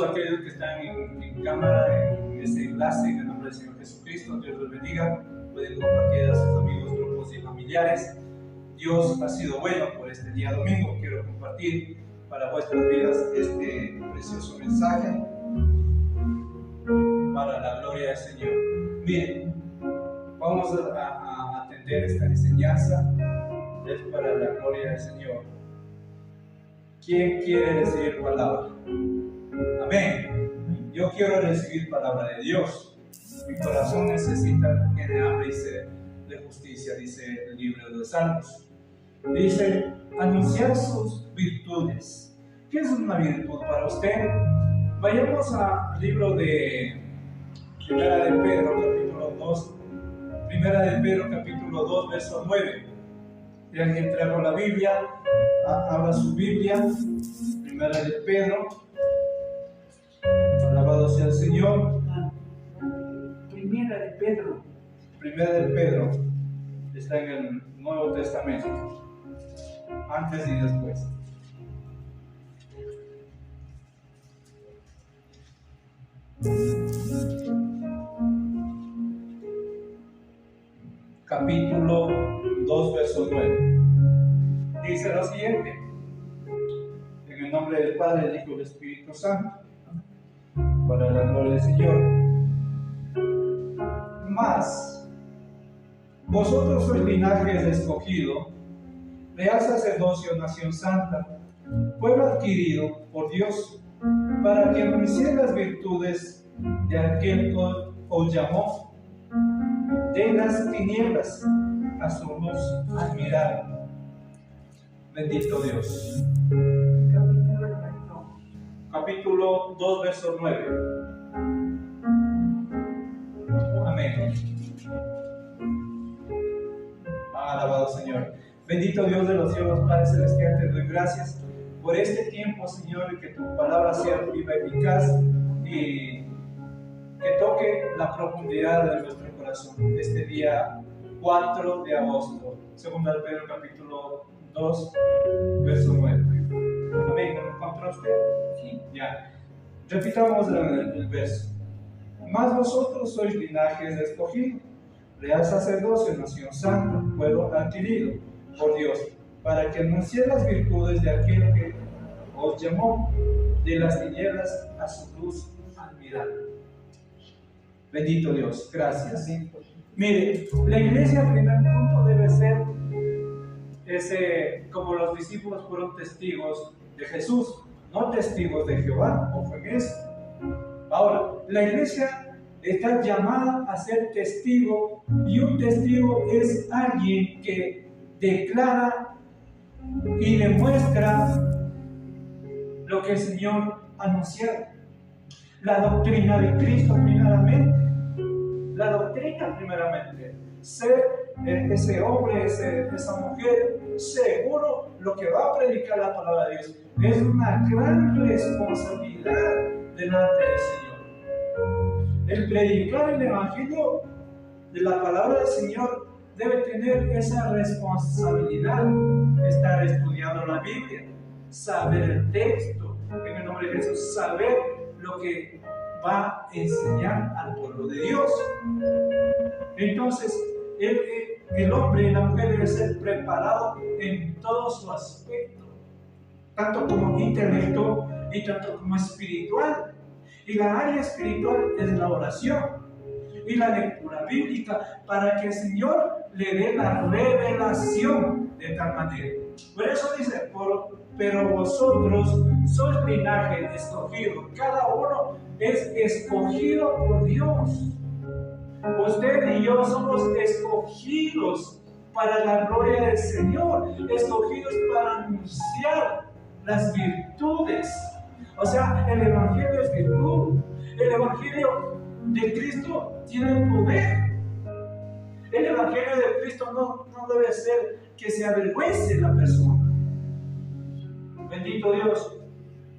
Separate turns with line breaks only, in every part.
aquellos que están en cámara, en ese enlace, en el nombre del Señor Jesucristo, Dios los bendiga. Pueden compartir a sus amigos, grupos y familiares. Dios ha sido bueno por este día domingo. Quiero compartir para vuestras vidas este precioso mensaje para la gloria del Señor. Miren, vamos a atender esta enseñanza, es para la gloria del Señor. ¿Quién quiere recibir palabra? Amén. Yo quiero recibir palabra de Dios. Mi corazón necesita, tiene hambre y sed de justicia, dice el libro de los Salmos. Dice, anunciar sus virtudes. ¿Qué es una virtud para usted? Vayamos al libro de Primera de Pedro, capítulo 2. Primera de Pedro, capítulo 2, verso 9. Si alguien trajo la Biblia, abra su Biblia. Primera de Pedro. Alabado sea el Señor.
Primera de Pedro.
Primera de Pedro está en el Nuevo Testamento, antes y después. Capítulo 2, verso 9. Dice lo siguiente: en el nombre del Padre, del Hijo y del Espíritu Santo, para la gloria del Señor. Mas vosotros sois linaje escogido, real sacerdocio, nación santa, pueblo adquirido por Dios, para que anunciéis las virtudes de aquel que os llamó de las tinieblas a su luz admirable. Bendito Dios. Capítulo 2, verso 9. Amén. Alabado Señor. Bendito Dios de los cielos, Padre Celestial, te doy gracias por este tiempo, Señor, y que tu palabra sea viva y eficaz y que toque la profundidad de nuestro corazón. Este día 4 de agosto, segunda de Pedro, capítulo 2, verso 9. Amén. ¿Lo encontró usted? Sí. Ya. Repitamos el verso. Mas vosotros sois linaje escogido, real sacerdocio, nación santa, pueblo adquirido por Dios, para que anunciéis las virtudes de aquel que os llamó de las tinieblas a su luz admirable. Bendito Dios, gracias. Mire, la iglesia, en primer punto, debe ser como los discípulos fueron testigos de Jesús, no testigos de Jehová, ojo en eso. Ahora, la iglesia está llamada a ser testigo, y un testigo es alguien que declara y demuestra lo que el Señor anunció. La doctrina de Cristo primeramente. La doctrina primeramente. Ser ese hombre, esa mujer, seguro lo que va a predicar la palabra de Dios. Es una gran responsabilidad delante del Señor. El predicar el evangelio de la palabra del Señor debe tener esa responsabilidad. Estar estudiando la Biblia, saber el texto, en el nombre de Jesús, saber lo que va a enseñar al pueblo de Dios. Entonces, el hombre y la mujer debe ser preparado en todo su aspecto, tanto como intelecto y tanto como espiritual. Y la área espiritual es la oración y la lectura bíblica, para que el Señor le dé la revelación de tal manera. Por eso dice, pero vosotros sois linaje escogido. Cada uno es escogido por Dios. Usted y yo somos escogidos para la gloria del Señor, escogidos para anunciar las virtudes. O sea, el evangelio es virtud. El evangelio de Cristo tiene poder. El evangelio de Cristo no debe ser que se avergüence la persona. Bendito Dios.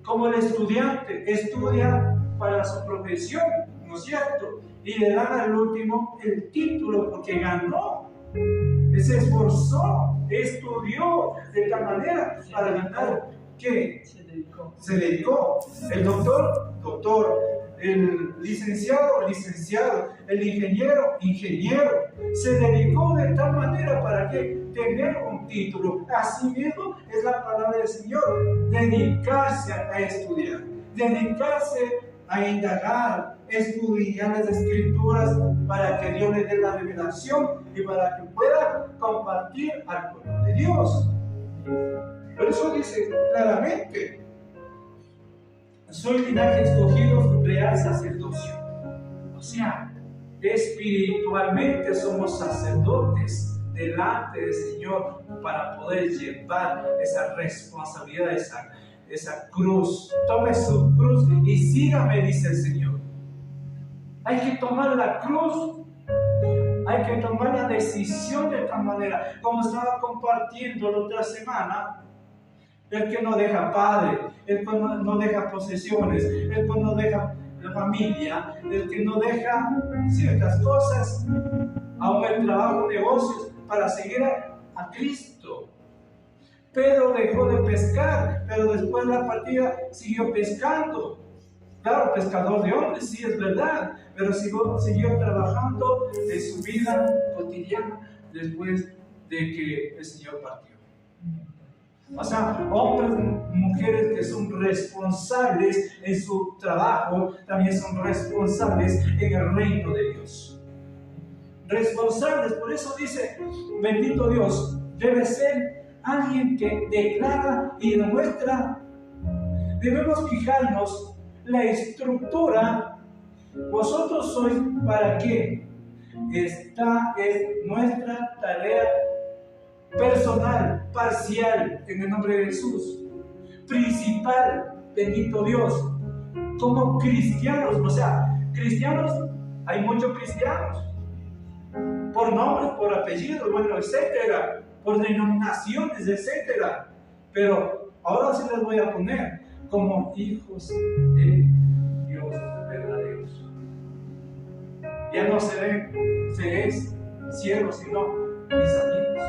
Como el estudiante estudia para su profesión, ¿no es cierto? Y le dan al último el título porque ganó, se esforzó, estudió de tal manera para ganar ¿qué?
Se dedicó.
El doctor. El licenciado. El ingeniero. Se dedicó de tal manera para que tener un título. Así mismo es la palabra del Señor. Dedicarse a estudiar. Dedicarse a indagar, estudiar las Escrituras para que Dios le dé la revelación y para que pueda compartir al pueblo de Dios. Por eso dice claramente: soy linaje escogido, real sacerdocio. O sea, espiritualmente somos sacerdotes delante del Señor para poder llevar esa responsabilidad, esa cruz. Tome su cruz y sígame, dice el Señor. Hay que tomar la cruz, hay que tomar la decisión de tal manera, como estaba compartiendo la otra semana. El que no deja padre, el que no deja posesiones, el que no deja la familia, el que no deja ciertas cosas, aún el trabajo, negocios, para seguir a Cristo. Pedro dejó de pescar, pero después de la partida siguió pescando. Claro, pescador de hombres, sí, es verdad, pero siguió trabajando en su vida cotidiana después de que el Señor partió. O sea, hombres, mujeres que son responsables en su trabajo, también son responsables en el reino de Dios. Responsables, por eso dice, bendito Dios, debe ser alguien que declara y demuestra. Debemos fijarnos la estructura. Vosotros sois para qué. Esta es nuestra tarea personal, parcial, en el nombre de Jesús. Principal, bendito Dios. Como cristianos, o sea, cristianos, hay muchos cristianos. Por nombres, por apellidos, bueno, etcétera. Por denominaciones, etcétera. Pero ahora sí les voy a poner como hijos de Dios verdaderos. Ya no seréis siervos, sino mis amigos,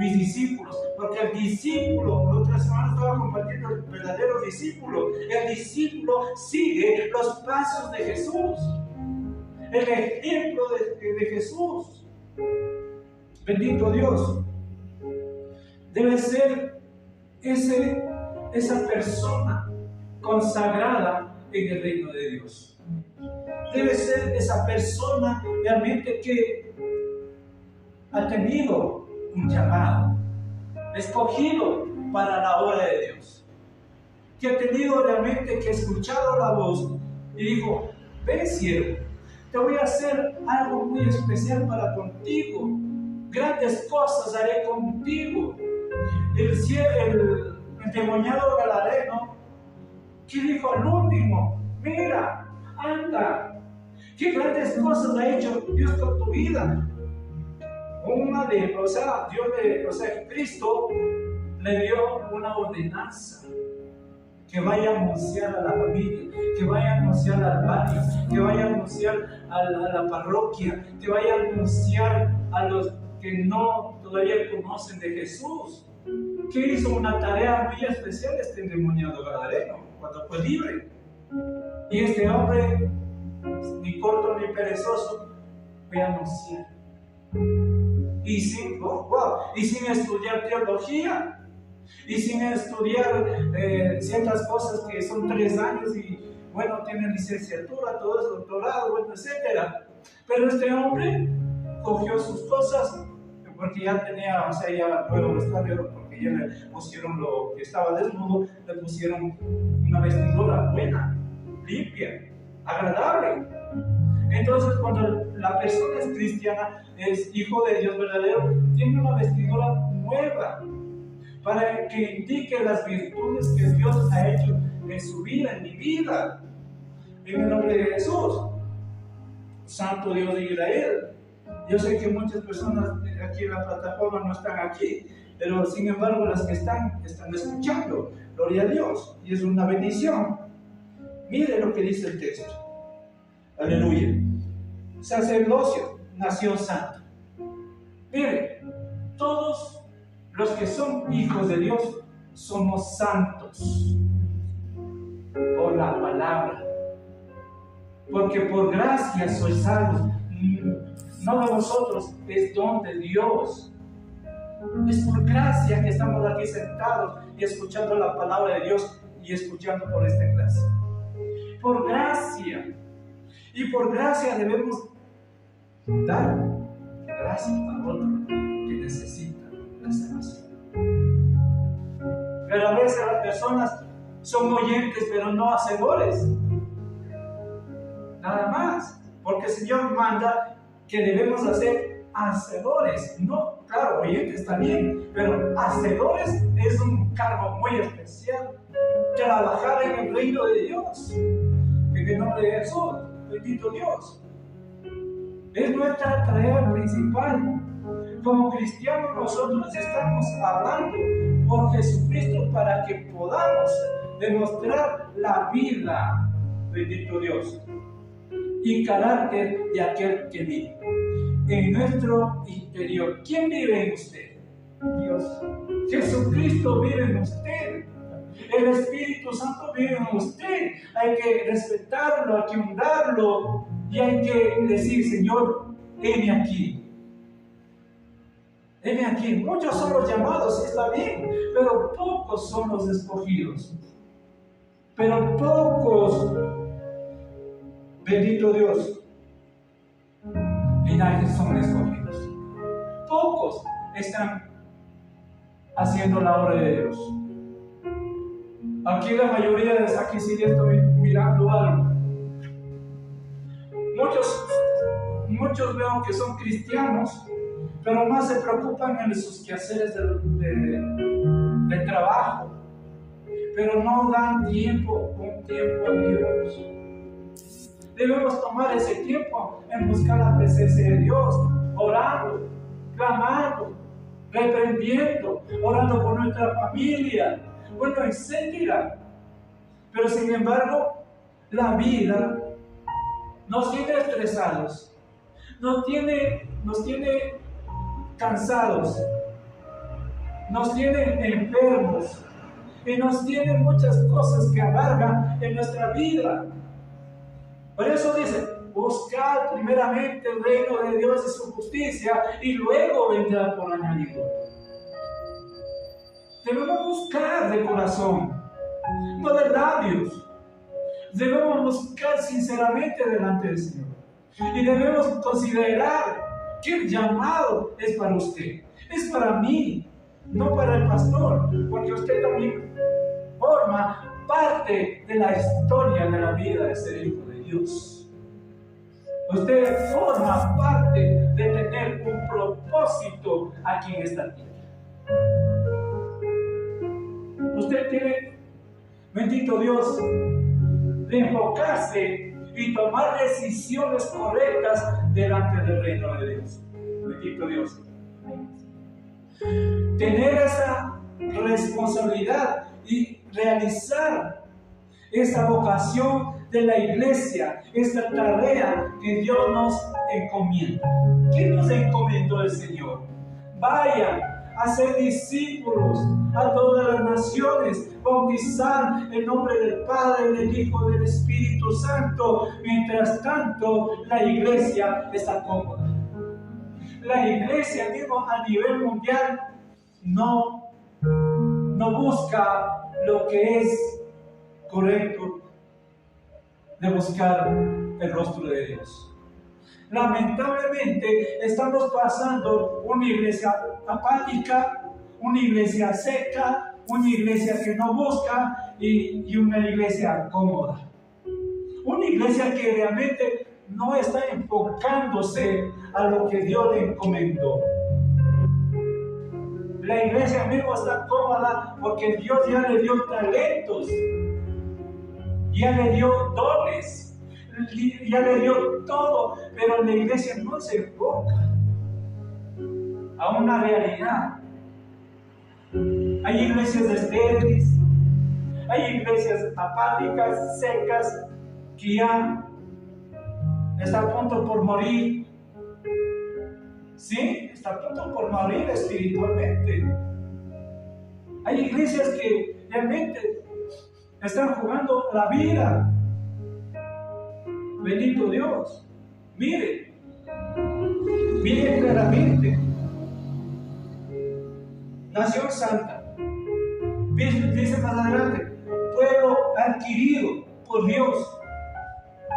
mis discípulos, porque el discípulo, la otra semana estaba compartiendo el verdadero discípulo. El discípulo sigue los pasos de Jesús, el ejemplo de Jesús. Bendito Dios. Debe ser esa persona consagrada en el reino de Dios. Debe ser esa persona realmente que ha tenido un llamado, escogido para la obra de Dios, que ha tenido realmente que escuchado la voz y dijo: ven, siervo, te voy a hacer algo muy especial para contigo, grandes cosas haré contigo. El endemoniado gadareno, ¿qué dijo al último? Mira, anda, qué grandes cosas ha hecho Dios con tu vida. Cristo le dio una ordenanza: que vaya a anunciar a la familia, que vaya a anunciar al barrio, que vaya a anunciar a la parroquia, que vaya a anunciar a los que no todavía conocen de Jesús. Que hizo una tarea muy especial este endemoniado gadareno cuando fue libre. Y este hombre, ni corto ni perezoso, fue a anunciar. Y sin estudiar teología, y sin estudiar ciertas cosas que son 3 años y bueno, tiene licenciatura, todo eso, doctorado, bueno, etcétera. Pero este hombre cogió sus cosas, porque ya tenía, ya no era un estadio, porque ya le pusieron lo que estaba desnudo, le pusieron una vestidura buena, limpia, agradable. Entonces, cuando la persona es cristiana, es hijo de Dios verdadero, tiene una vestidura nueva para que indique las virtudes que Dios ha hecho en su vida, en mi vida, en el nombre de Jesús. Santo Dios de Israel. Yo sé que muchas personas aquí en la plataforma no están aquí, pero sin embargo las que están escuchando. Gloria a Dios, y es una bendición. Mire lo que dice el texto. Aleluya. Sacerdocio, nación santa. Mire, todos los que son hijos de Dios somos santos por la palabra. Porque por gracia sois salvos, no de vosotros, es don de Dios. Es por gracia que estamos aquí sentados y escuchando la palabra de Dios y escuchando por esta clase. Por gracia. Y por gracia debemos dar gracias a otro que necesita la salvación. Pero a veces las personas son oyentes pero no hacedores. Nada más. Porque el Señor manda que debemos hacer hacedores. No, claro, oyentes también, pero hacedores es un cargo muy especial. Trabajar en el reino de Dios. En el nombre de Jesús. Bendito Dios. Es nuestra tarea principal. Como cristianos nosotros estamos hablando por Jesucristo para que podamos demostrar la vida, bendito Dios, y carácter de aquel que vive en nuestro interior. ¿Quién vive en usted? Dios. Jesucristo vive en usted. El Espíritu Santo vive en usted. Hay que respetarlo, hay que honrarlo y hay que decir: Señor, heme aquí. Heme aquí. Muchos son los llamados, está bien, pero pocos son los escogidos. Pero pocos, bendito Dios, finales son escogidos. Pocos están haciendo la obra de Dios. Aquí la mayoría de aquí sí estoy mirando algo. Muchos veo que son cristianos, pero más se preocupan en sus quehaceres de trabajo, pero no dan un tiempo a Dios. Debemos tomar ese tiempo en buscar la presencia de Dios, orando, clamando, reprendiendo, orando por nuestra familia, bueno, etcétera. Pero sin embargo, la vida nos tiene estresados, nos tiene cansados, nos tiene enfermos y nos tiene muchas cosas que amargan en nuestra vida. Por eso dice: buscad primeramente el reino de Dios y su justicia, y luego vendrá por añadidura. Debemos buscar de corazón, no de labios. Debemos buscar sinceramente delante del Señor. Y debemos considerar que el llamado es para usted, es para mí, no para el pastor, porque usted también forma parte de la historia de la vida de ser hijo de Dios. Usted forma parte de tener un propósito aquí en esta tierra. Usted tiene, bendito Dios, de enfocarse y tomar decisiones correctas delante del reino de Dios. Bendito Dios. Tener esa responsabilidad y realizar esa vocación de la iglesia, esta tarea que Dios nos encomienda. ¿Qué nos encomendó el Señor? Vayan a ser discípulos a todas las naciones, bautizar en nombre del Padre, del Hijo, del Espíritu Santo. Mientras tanto, la iglesia está cómoda. La iglesia, digo, a nivel mundial no busca lo que es correcto, de buscar el rostro de Dios. Lamentablemente estamos pasando una iglesia apática, una iglesia seca, una iglesia que no busca y una iglesia cómoda. Una iglesia que realmente no está enfocándose a lo que Dios le encomendó. La iglesia misma está cómoda porque Dios ya le dio talentos, ya le dio dones, ya le dio todo, pero la iglesia no se enfoca a una realidad. Hay iglesias estériles, hay iglesias apáticas, secas, que ya está a punto por morir. Sí, está a punto por morir espiritualmente. Hay iglesias que realmente están jugando la vida. Bendito Dios. Mire claramente. Nación santa. Dice más adelante, pueblo adquirido por Dios.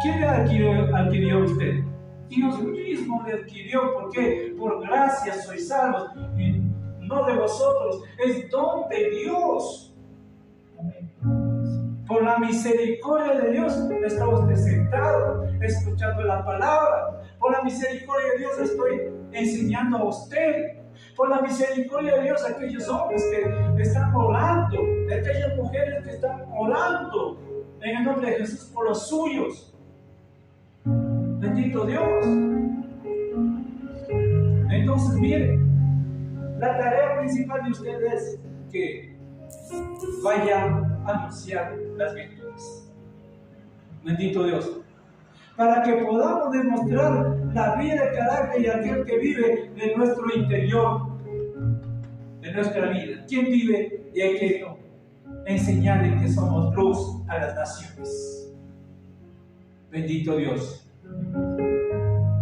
¿Quién le adquirió a usted? Dios mismo le adquirió. ¿Por qué? Por gracia sois salvos, y no de vosotros, es don de Dios. Por la misericordia de Dios está usted sentado escuchando la palabra. Por la misericordia de Dios estoy enseñando a usted. Por la misericordia de Dios, aquellos hombres que están orando, aquellas mujeres que están orando en el nombre de Jesús por los suyos. Bendito Dios. Entonces, miren, la tarea principal de ustedes es que vayan a anunciar las virtudes. Bendito Dios. Para que podamos demostrar la vida de carácter y aquel que vive de nuestro interior, de nuestra vida. ¿Quién vive? Y hay que enseñarle que somos luz a las naciones. Bendito Dios.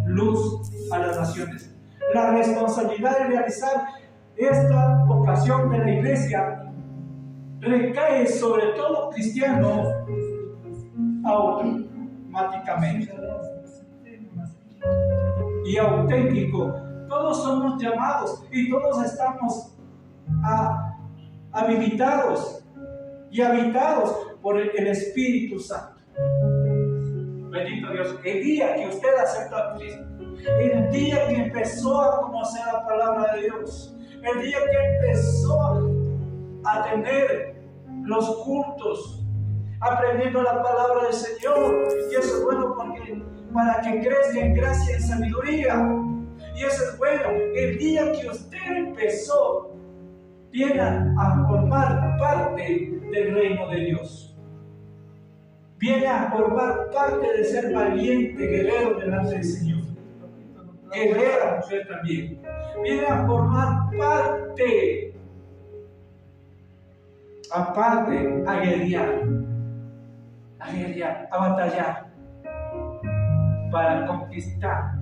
Luz a las naciones. La responsabilidad de realizar esta vocación de la iglesia recae sobre todo cristiano automáticamente y auténtico. Todos somos llamados y todos estamos habilitados y habitados por el Espíritu Santo. Bendito Dios. El día que usted aceptó a Cristo, el día que empezó a conocer la palabra de Dios, el día que empezó a tener los cultos, aprendiendo la palabra del Señor, y eso es bueno porque para que crezca en gracia y en sabiduría, y eso es bueno. El día que usted empezó, viene a formar parte del reino de Dios, viene a formar parte de ser valiente, guerrero delante del Señor, guerrera mujer también, viene a formar parte, aparte, a guerrear, a batallar para conquistar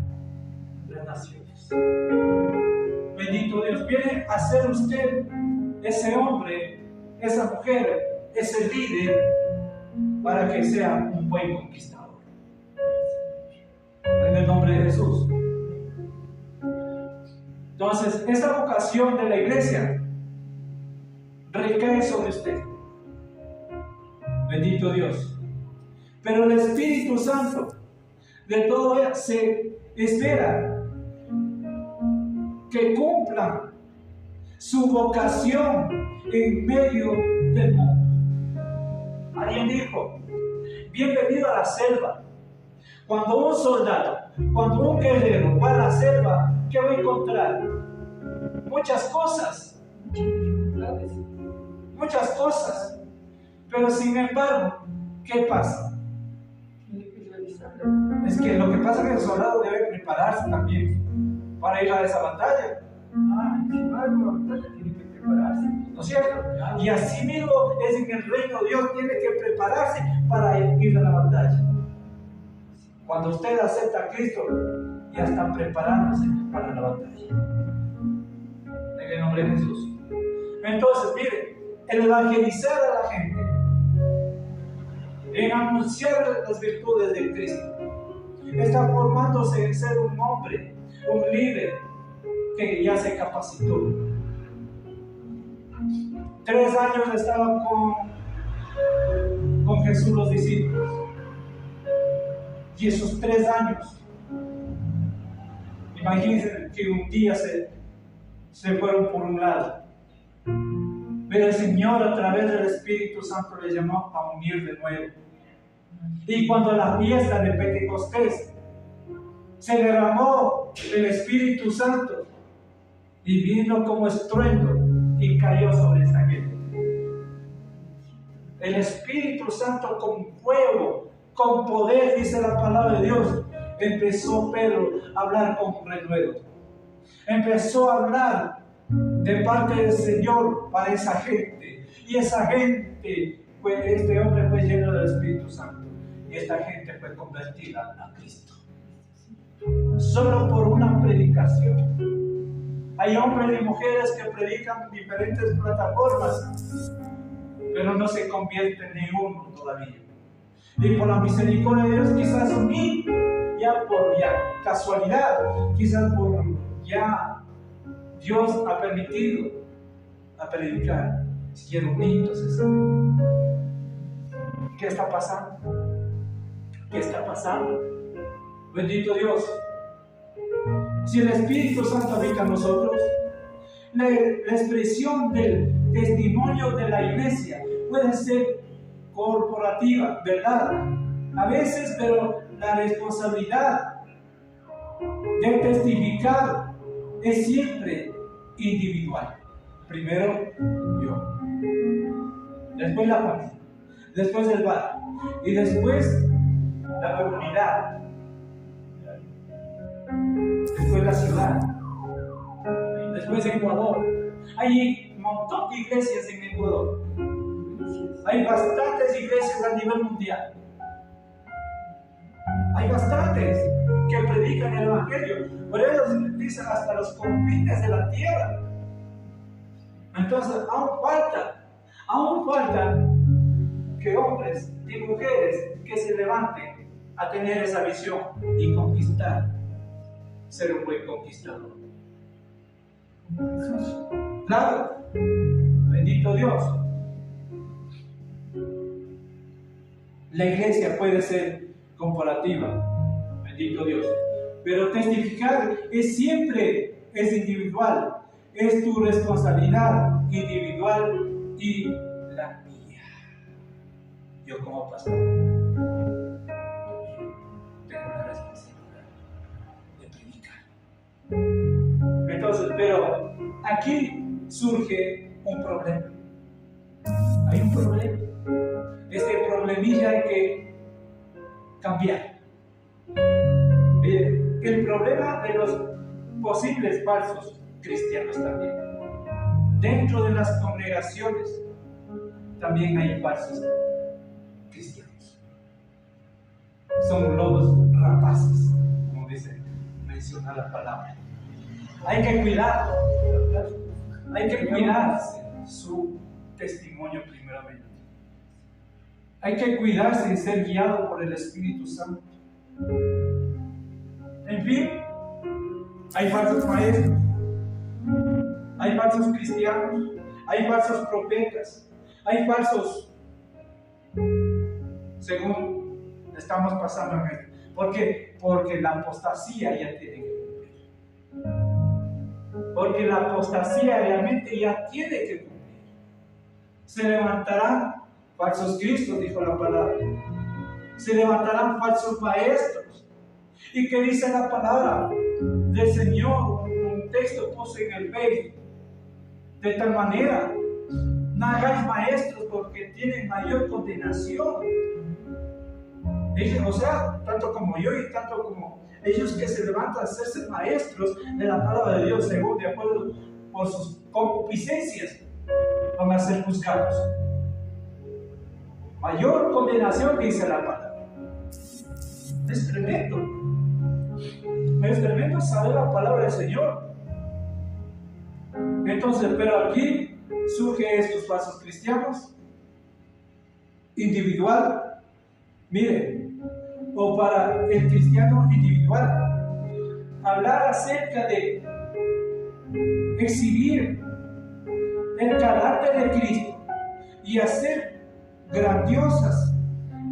las naciones. Bendito Dios, viene a ser usted ese hombre, esa mujer, ese líder para que sea un buen conquistador. En el nombre de Jesús. Entonces, esta vocación de la iglesia recae sobre usted. Bendito Dios. Pero el Espíritu Santo de todo se espera que cumplan su vocación en medio del mundo. Alguien dijo, bienvenido a la selva. Cuando un soldado, cuando un guerrero va a la selva, ¿qué va a encontrar? Muchas cosas. Muchas cosas. Pero sin embargo, ¿qué pasa? Es que lo que pasa es que el soldado debe prepararse también para ir a esa batalla. Tiene que prepararse, ¿no es cierto? Y así mismo es en el reino de Dios, tiene que prepararse para ir a la batalla. Cuando usted acepta a Cristo, ya está preparándose para la batalla. En el nombre de Jesús. Entonces, mire, el evangelizar a la gente, en anunciar las virtudes de Cristo, está formándose en ser un hombre, un líder que ya se capacitó. 3 años estaban con Jesús los discípulos, y esos 3 años, imagínense que un día se fueron por un lado, pero el Señor a través del Espíritu Santo les llamó a unir de nuevo. Y cuando la fiesta de Pentecostés se derramó el Espíritu Santo y vino como estruendo y cayó sobre esa gente. El Espíritu Santo con fuego, con poder, dice la palabra de Dios, empezó Pedro a hablar con renuevo. Empezó a hablar de parte del Señor para esa gente. Y esa gente, pues este hombre fue lleno del Espíritu Santo. Y esta gente fue convertida a Cristo. Solo por una predicación. Hay hombres y mujeres que predican en diferentes plataformas, pero no se convierte ni uno todavía. Y por la misericordia de Dios, quizás unir, ya por casualidad, quizás por Dios ha permitido a predicar, siquiera unidos. ¿Qué está pasando? ¿Qué está pasando? Bendito Dios. Si el Espíritu Santo habita en nosotros, la expresión del testimonio de la iglesia puede ser corporativa, ¿verdad? A veces, pero la responsabilidad de testificar es siempre individual. Primero yo, después la familia, después el barrio y después la comunidad, después la ciudad, después Ecuador. Hay un montón de iglesias en Ecuador. Hay bastantes iglesias a nivel mundial. Hay bastantes que predican el Evangelio. Por eso se dice hasta los confines de la tierra. Entonces aún falta que hombres y mujeres que se levanten a tener esa visión y conquistar, ser un buen conquistador. Claro, bendito Dios. La iglesia puede ser comparativa, bendito Dios, pero testificar siempre es individual, es tu responsabilidad individual y la mía. Yo como pastor tengo la responsabilidad de predicar. Entonces, pero aquí surge un problema. Hay un problema. Este problemilla hay que cambiar. El problema de los posibles falsos cristianos también. Dentro de las congregaciones también hay falsos cristianos. Son lobos rapaces, como dice, menciona la palabra. Hay que cuidar su testimonio primeramente. Hay que cuidarse y ser guiado por el Espíritu Santo. En fin, hay falsos maestros, hay falsos cristianos, hay falsos profetas, hay falsos, según estamos pasando en esto. ¿Por qué? Porque la apostasía ya tiene que cumplir. Porque la apostasía realmente ya tiene que cumplir. Se levantarán falsos cristos, dijo la palabra. Se levantarán falsos maestros. ¿Y qué dice la palabra del Señor? Un texto puse en el Facebook. De tal manera, no hagáis maestros porque tienen mayor condenación. Ellos, o sea, tanto como yo y tanto como ellos que se levantan a hacerse maestros de la palabra de Dios, según de acuerdo por sus concupiscencias, van a ser juzgados. Mayor condenación, dice la palabra. Es tremendo. Es tremendo saber la palabra del Señor. Entonces, pero aquí surgen estos falsos cristianos individual. Miren, o para el cristiano individual, hablar acerca de exhibir el carácter de Cristo y hacer grandiosas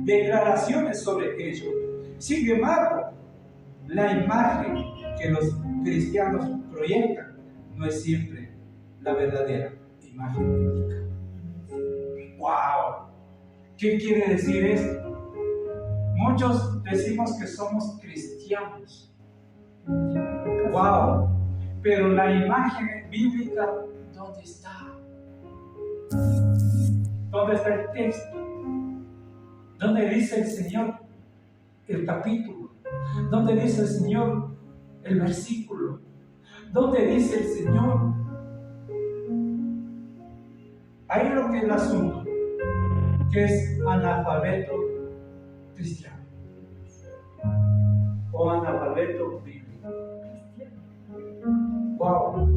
declaraciones sobre ello. Sin embargo, la imagen que los cristianos proyectan no es siempre la verdadera imagen bíblica. ¡Wow! ¿Qué quiere decir esto? Muchos decimos que somos cristianos. ¡Wow! Pero la imagen bíblica, ¿dónde está? ¿Dónde está el texto? ¿Dónde dice el Señor el capítulo? ¿Dónde dice el Señor el versículo? ¿Dónde dice el Señor hay lo que es el asunto, que es analfabeto cristiano o analfabeto bíblico. Wow.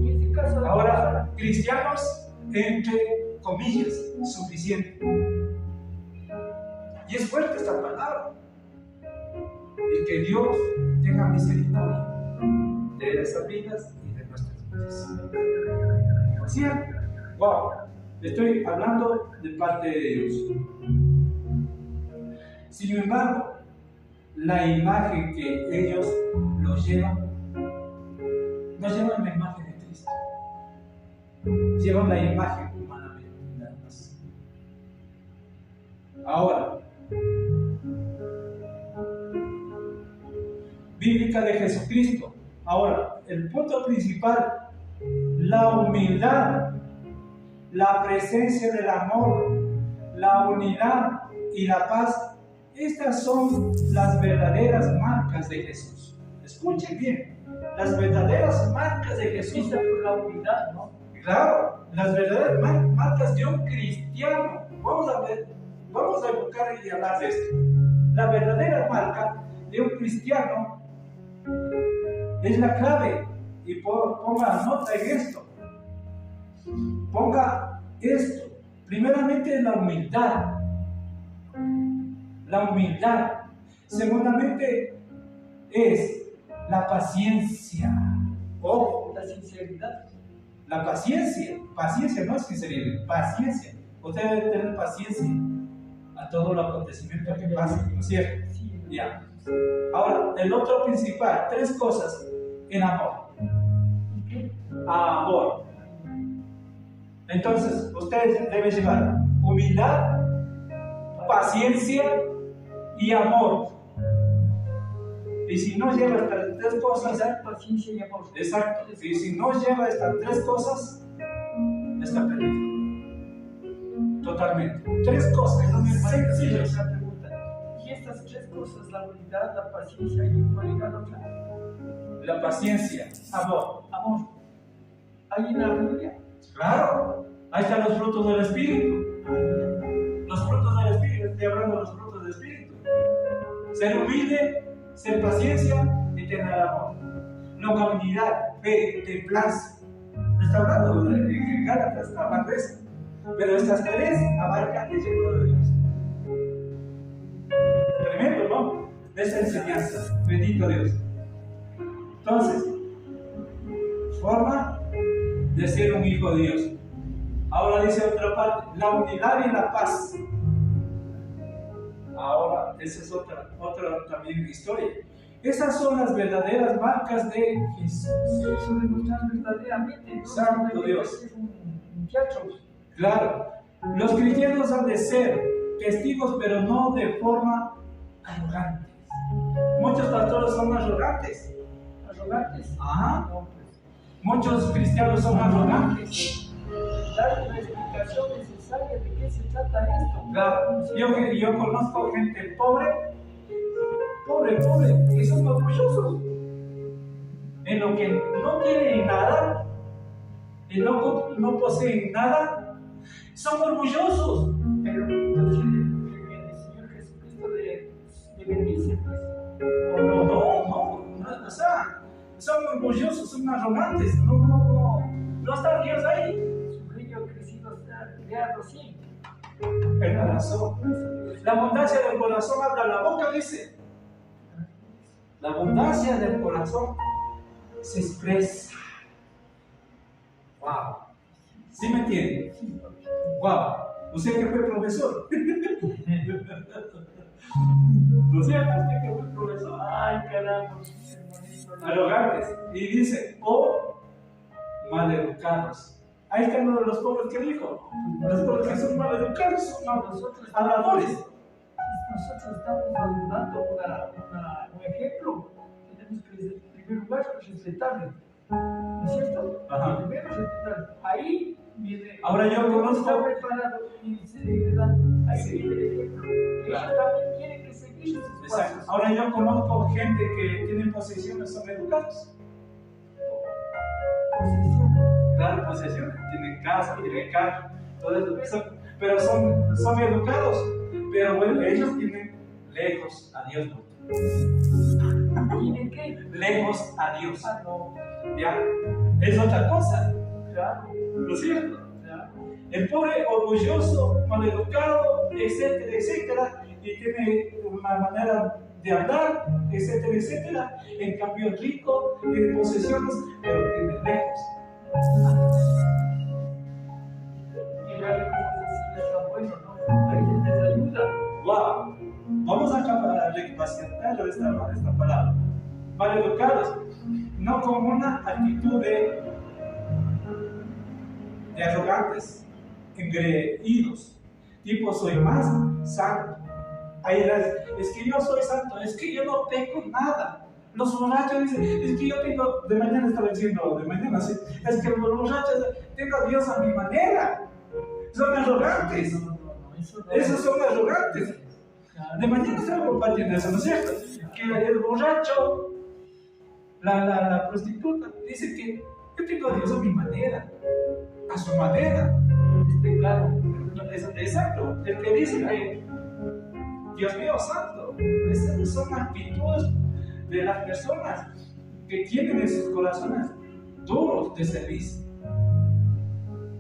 Ahora, cristianos, entre comillas, suficiente. Y es fuerte esta palabra. Y que Dios tenga misericordia de esas vidas y de nuestras vidas. ¿Sí? Wow. Estoy hablando de parte de Dios. Sin embargo, la imagen que ellos nos llevan la imagen de Cristo. Llevan la imagen humanamente, nada más. Ahora, bíblica de Jesucristo. Ahora, el punto principal, la humildad, la presencia del amor, la unidad y la paz. Estas son las verdaderas marcas de Jesús. Escuchen bien, las verdaderas marcas de Jesús.
Por la unidad, ¿no?
Claro, las verdaderas marcas de un cristiano. Vamos a buscar y hablar de esto. La verdadera marca de un cristiano es la clave. Y ponga nota en esto. Ponga esto. Primeramente, la humildad. La humildad. Segundamente, es la paciencia.
O la sinceridad.
La paciencia. Paciencia no es sinceridad. Paciencia. Usted debe tener paciencia a todo el acontecimiento que pasa, ¿no es cierto?
Sí.
Ya. Ahora, el otro principal, 3 cosas en amor. Amor. Entonces, ustedes deben llevar humildad, paciencia y amor. Y si no lleva estas 3 cosas,
paciencia y amor.
exacto. Y si no lleva estas 3 cosas, está perdido. Totalmente. 3 cosas, no me
Sencilla la pregunta. Y estas 3 cosas, la unidad, la paciencia y cuál era la otra.
La paciencia, amor.
Amor. ¿Hay en la Biblia?
Claro, ahí están los frutos del Espíritu. Los frutos del Espíritu, estoy hablando de los frutos del Espíritu. Ser humilde, ser paciencia y tener amor. Longanimidad, fe, templanza. No está hablando en Gálatas, está hablando de eso. Pero estas 3 abarcan el llamado de Dios. Tremendo, ¿no? De esta enseñanza. Bendito Dios. Entonces, forma de ser un hijo de Dios. Ahora dice otra parte, la unidad y la paz. Ahora, esa es otra también historia. Esas son las verdaderas marcas de Jesús.
Eso demostrar verdaderamente, ¿no?
Santo Dios.
Es un teatro.
Claro, los cristianos han de ser testigos, pero no de forma arrogante. Muchos pastores son arrogantes.
¿Arrogantes?
Ajá.
No, pues.
Muchos cristianos son arrogantes.
Dar una explicación necesaria de qué se trata esto.
Claro, yo conozco gente pobre, que son orgullosos. En lo que no tienen nada, y no poseen nada, son orgullosos.
Pero el Señor Jesucristo le bendice, pues.
No, o sea, son orgullosos, son arrogantes, no está Dios ahí.
Su brillo ha crecido, está creado así.
El corazón. La abundancia del corazón habla la boca, dice. La abundancia del corazón se expresa. Wow. ¿Sí me entiende? Wow. ¿Usted que fue profesor? ¿No es cierto? ¿Usted que fue profesor?
Ay, caramba.
Arrogantes. Y dice, o maleducados. Ahí están uno de los pobres que dijo. Los pobres que son maleducados son
Nosotros
habladores.
estamos dando un ejemplo. Tenemos que, en primer lugar, respetarle. ¿No es cierto?
Ajá.
Primero respetarle. Ahí viene.
Ahora yo conozco.
Está preparado y se le dan. Ahí
Sí.
viene el ejemplo.
Claro.
Ellos también tienen que seguir sus
Exacto.
pasos.
Ahora yo conozco gente que tiene posesiones, son educados.
Posesión.
Claro, posesiones. Tienen casa, tienen carro. pero son educados. Pero bueno, ellos tienen lejos a Dios.
¿Tienen qué?
Lejos a Dios.
Ah, no.
¿Ya? Es otra cosa.
Claro.
¿No es cierto?
Claro.
El pobre orgulloso, maleducado, etcétera, etcétera, y tiene una manera de hablar, etcétera, etcétera. En cambio, el rico tiene posesiones, pero tiene lejos.
Y realmente está bueno, ¿no? Ahí se les ayuda.
¡Wow! Vamos a recapacitar esta palabra. Maleducados, no con una actitud de arrogantes, engreídos, tipo soy más santo. Ahí es que yo soy santo, es que yo no peco nada. Los borrachos dicen, es que yo tengo, de mañana estaba diciendo, de mañana sí, es que los borrachos tengo a Dios a mi manera. Son arrogantes. Esos son arrogantes. De mañana estaba compartiendo eso, ¿no es cierto? Que el borracho, la prostituta, dice que yo tengo a Dios a mi manera, a su manera.
Claro.
Exacto. El que dice que Dios mío santo, esas son actitudes de las personas que tienen en sus corazones duros de servicio.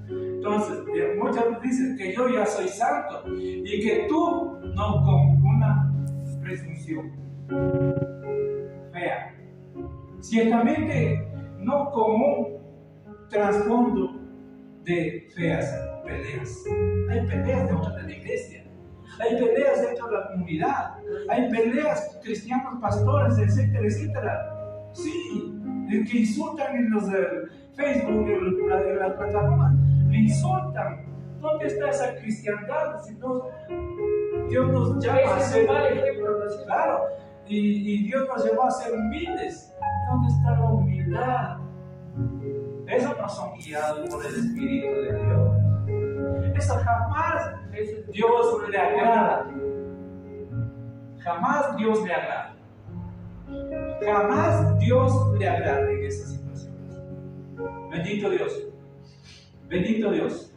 Entonces, muchos dicen que yo ya soy santo y que tú no, con una presunción fea. Ciertamente no con un trasfondo de feas peleas. Hay peleas dentro de la iglesia, hay peleas dentro de la comunidad, hay peleas cristianos, pastores, etcétera, etcétera. Sí, que insultan en los Facebook, en las plataformas, le insultan. ¿Dónde está esa cristiandad? Si no, Dios nos llama a ser, claro, y Dios nos llamó a ser humildes. ¿Dónde está la humildad? Esos no son guiados por el Espíritu de Dios. Eso jamás Dios le agrada. Jamás Dios le agrada. Jamás Dios le agrada en esas situaciones. Bendito Dios. Bendito Dios.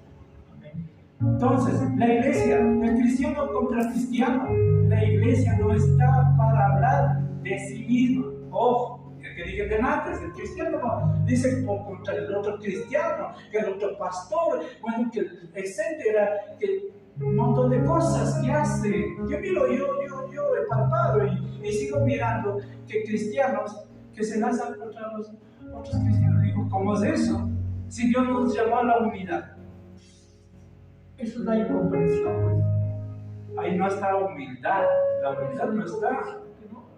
Entonces, la iglesia, el cristiano contra el cristiano, la iglesia no está para hablar de sí misma. Ojo. Que digan antes, el cristiano no dice contra el otro cristiano, que el otro pastor, bueno, que etcétera, que un montón de cosas que hace. Yo miro, yo he palpado y sigo mirando que cristianos que se lanzan contra los otros cristianos. Digo, ¿cómo es eso? Si Dios nos llamó a la unidad.
Eso es la incomprensión, pues.
Ahí no está humildad, la humildad no está.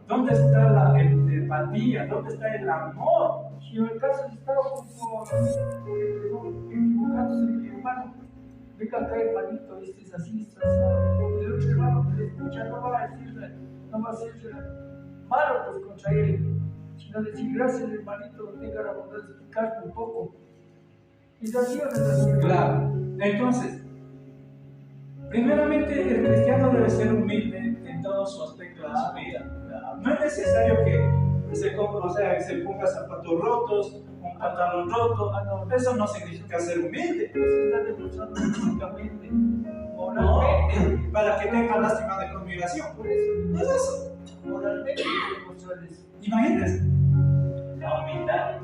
¿Dónde está la empatía? ¿Dónde está el amor?
Si en el caso está equivocándose mi hermano, venga acá hermanito, este es así, está así. El otro hermano que le escucha no va a ser malo pues contra él, sino decir gracias hermanito, tenga la bondad de explicarme un poco. ¿Es así o no es así?
Claro. Entonces, primeramente el cristiano debe ser humilde en todos sus aspectos de su vida. No es necesario que se ponga zapatos rotos, un pantalón roto. Eso no significa ser humilde.
Eso está demostrando físicamente,
moralmente, no, para que tenga lástima de conmigración.
Por eso,
no es eso.
Moralmente demostrar eso.
Imagínense. La humildad.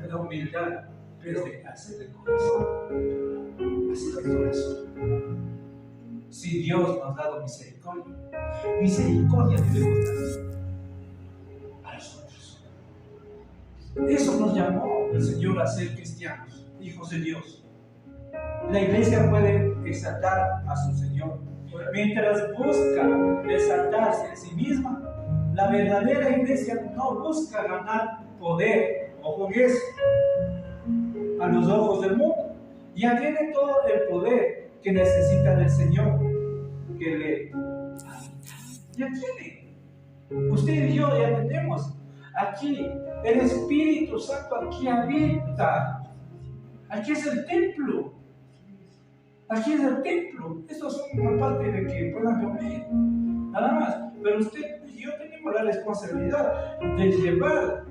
La humildad es de hacer de corazón. Hacer de corazón. Si Dios nos ha dado misericordia debemos dar a nosotros. Eso nos llamó el Señor a ser cristianos, hijos de Dios. La iglesia puede exaltar a su Señor. Mientras busca exaltarse a sí misma, la verdadera iglesia no busca ganar poder, ojo en eso, a los ojos del mundo. Ya tiene todo el poder que necesita del Señor, que le ya tiene. Usted y yo ya tenemos aquí el Espíritu Santo, aquí habita. Aquí es el templo. Aquí es el templo. Esto es una parte de que puedan dormir, nada más. Pero usted y yo tenemos la responsabilidad de llevar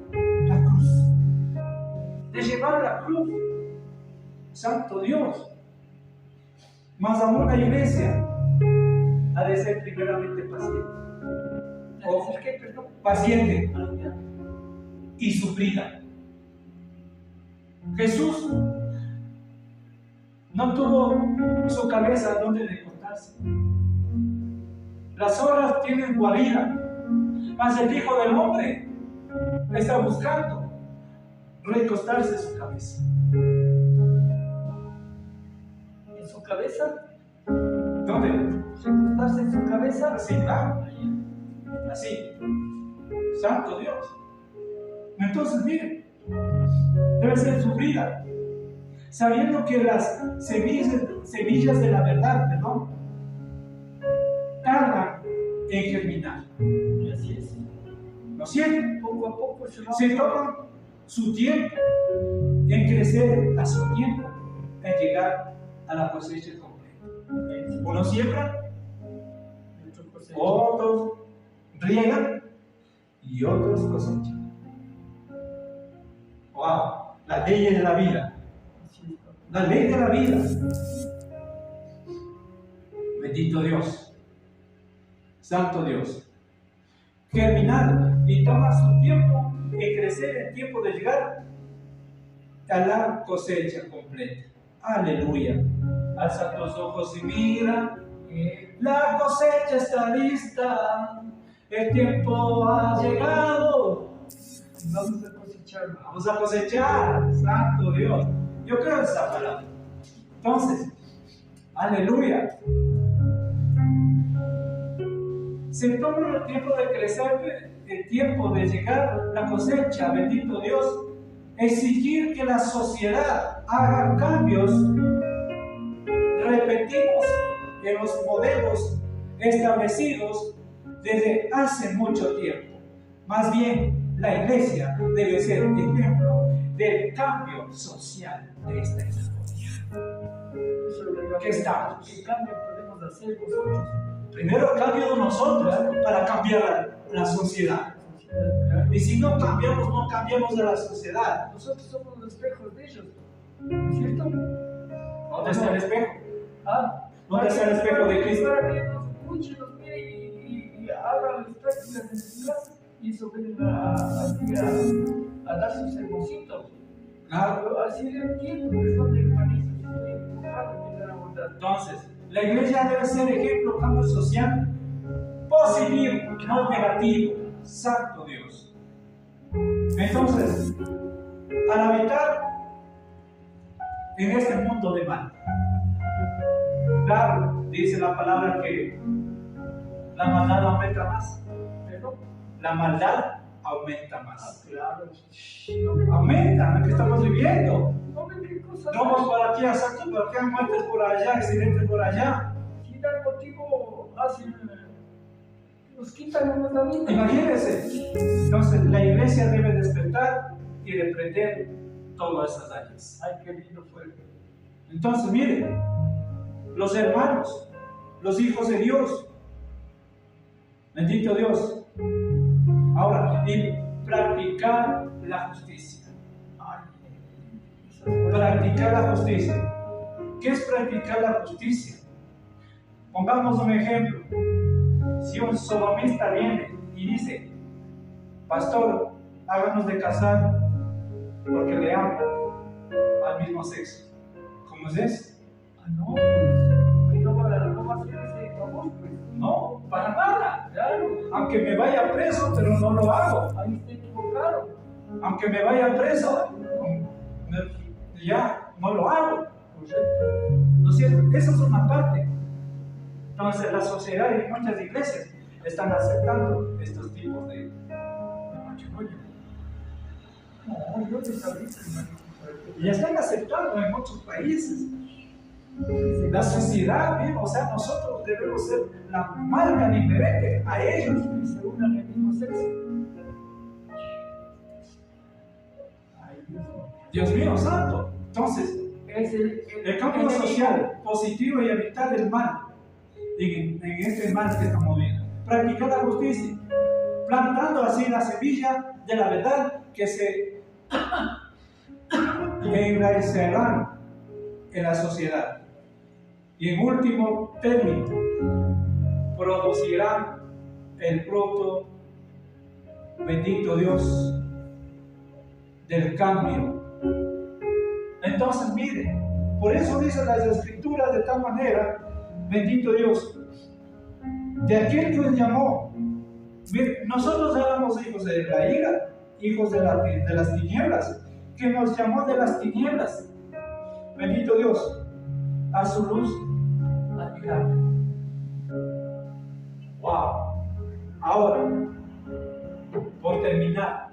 la cruz. De llevar la cruz. Santo Dios. Más aún la iglesia ha de ser primeramente paciente.
¿Es qué, perdón?
Paciente y sufrida. Jesús no tuvo su cabeza donde recostarse. Las zorras tienen guarida, mas el Hijo del Hombre está buscando recostarse en su cabeza.
¿En su cabeza?
¿Dónde?
¿Recostarse en su cabeza?
Así, claro. Así. Santo Dios. Entonces, miren, debe ser sufrida, sabiendo que las semillas de la verdad, tardan en germinar.
Y así es.
¿No es cierto?
Poco a poco
Se toman su tiempo en crecer, a su tiempo en llegar a la cosecha completa. Unos siembran, otros riegan y otros cosechan. ¡Wow! La ley de la vida. La ley de la vida. Bendito Dios. Santo Dios. Germinar y toma su tiempo en crecer, el tiempo de llegar a la cosecha completa. Aleluya. Alza tus ojos y mira. La cosecha está lista. El tiempo ha llegado.
Vamos a cosechar.
Vamos a cosechar. Santo Dios. Yo creo en esa palabra. Entonces, aleluya. Se toma el tiempo de crecer, el tiempo de llegar a la cosecha, bendito Dios. Exigir que la sociedad haga cambios. Repetimos en los modelos establecidos desde hace mucho tiempo. Más bien, la iglesia debe ser ejemplo del cambio social de esta historia. ¿Qué estamos?
¿Qué cambio podemos hacer nosotros?
Primero, cambio de nosotros para cambiar la sociedad. Y si no cambiamos, no cambiamos de la sociedad.
Nosotros somos los espejos de ellos, ¿no es cierto?
¿Dónde está el espejo?
¿Ah?
¿Dónde está el espejo de Cristo?
Para que nos escuchen, nos miren y hagan las prácticas en su casa. Y eso vienen a dar sus hermositos.
Claro.
Así le entiendo que son de hermanitos. Estoy enfocado en la bondad.
Entonces, la iglesia debe ser ejemplo, cambio social positivo, no negativo. Santo Dios. Entonces, al habitar en este mundo de mal, claro, dice la palabra que la maldad aumenta más.
¿Pero?
La maldad aumenta más.
Claro.
Aumenta lo que estamos viviendo.
No ven qué cosas.
Vamos por aquí a Santo, por aquí hay muertes por allá, accidentes por allá.
Sin dar motivo hacen. Nos quitan la vida.
Imagínense. Entonces, la iglesia debe despertar y reprender todas esas daños.
Ay, qué lindo fue.
Entonces, miren, los hermanos, los hijos de Dios, bendito Dios. Ahora, y practicar la justicia. Practicar la justicia. ¿Qué es practicar la justicia? Pongamos un ejemplo. Si un sodomista viene y dice, pastor, háganos de casar porque le amo al mismo sexo. ¿Cómo es eso?
Ah, no, pues. No va a hacer ese favor, pues.
No, para nada.
Claro.
Aunque me vaya preso, pero no lo hago.
Ahí está equivocado.
Aunque me vaya preso, ya no lo hago. ¿No es cierto? Esa es una parte. Entonces, la sociedad y muchas iglesias están aceptando estos tipos de matrimonio.
No, yo te sabía.
Y están aceptando en muchos países. La sociedad, o sea, nosotros debemos ser la marca diferente a ellos.
Y se unan al mismo sexo. Ay,
Dios mío, santo. Entonces,
es
el cambio social positivo y evitar el mal en este mal que estamos viendo. Practicar la justicia, plantando así la semilla de la verdad que se enraizarán en la sociedad. Y en último término, producirán el fruto, bendito Dios, del cambio. Entonces, mire, por eso dicen las Escrituras de tal manera, bendito Dios, de aquel que os llamó. Mire, nosotros éramos hijos de la ira, hijos de las tinieblas, que nos llamó de las tinieblas, bendito Dios, a su luz admirable. Wow. Ahora, por terminar,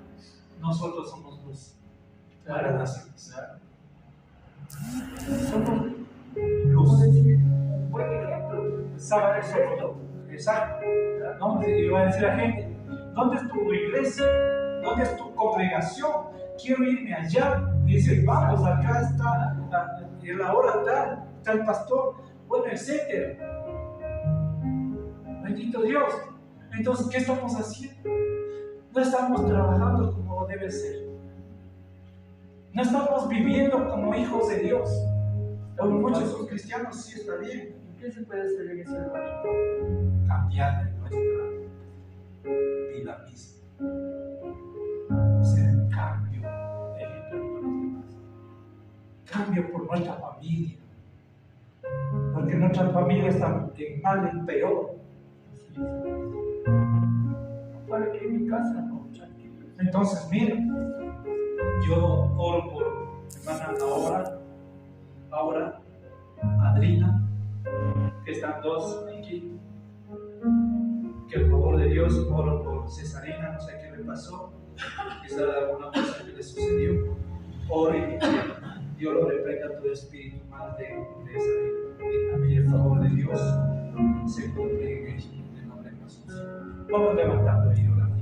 nosotros somos luz para las naciones.
Somos,
Luz.
un buen ejemplo.
Exacto. Exacto. ¿No? Y va a decir la gente, ¿dónde es tu iglesia? ¿Dónde es tu congregación? Quiero irme allá. Y dice, vamos, acá está, en la hora tal, está el pastor, bueno, etcétera. Bendito Dios. Entonces, ¿qué estamos haciendo? No estamos trabajando como debe ser. No estamos viviendo como hijos de Dios. Muchos son cristianos, sí está bien.
¿Qué se puede hacer en ese lugar?
Cambiar de nuestra vida misma. Ser cambio de ejemplo para los demás. Cambio por nuestra familia. Porque nuestra familia está en mal, en peor.
Para que en mi casa no, tranquilo.
Entonces, mire, yo oro por hermana Aura, Adrina, que están dos aquí. Que el favor de Dios, oro por Cesarina, no sé qué le pasó, quizá alguna cosa que le sucedió. Oro y que Dios lo reprenda tu espíritu mal de Cesarina. Y el favor de Dios se cumple en ella, en el nombre de Jesús. Vamos levantando y orando.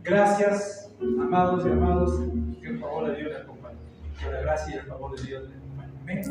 Gracias, amados y amados, que el favor de Dios le acompañe. Que la gracia y el favor de Dios le acompañe. Amén.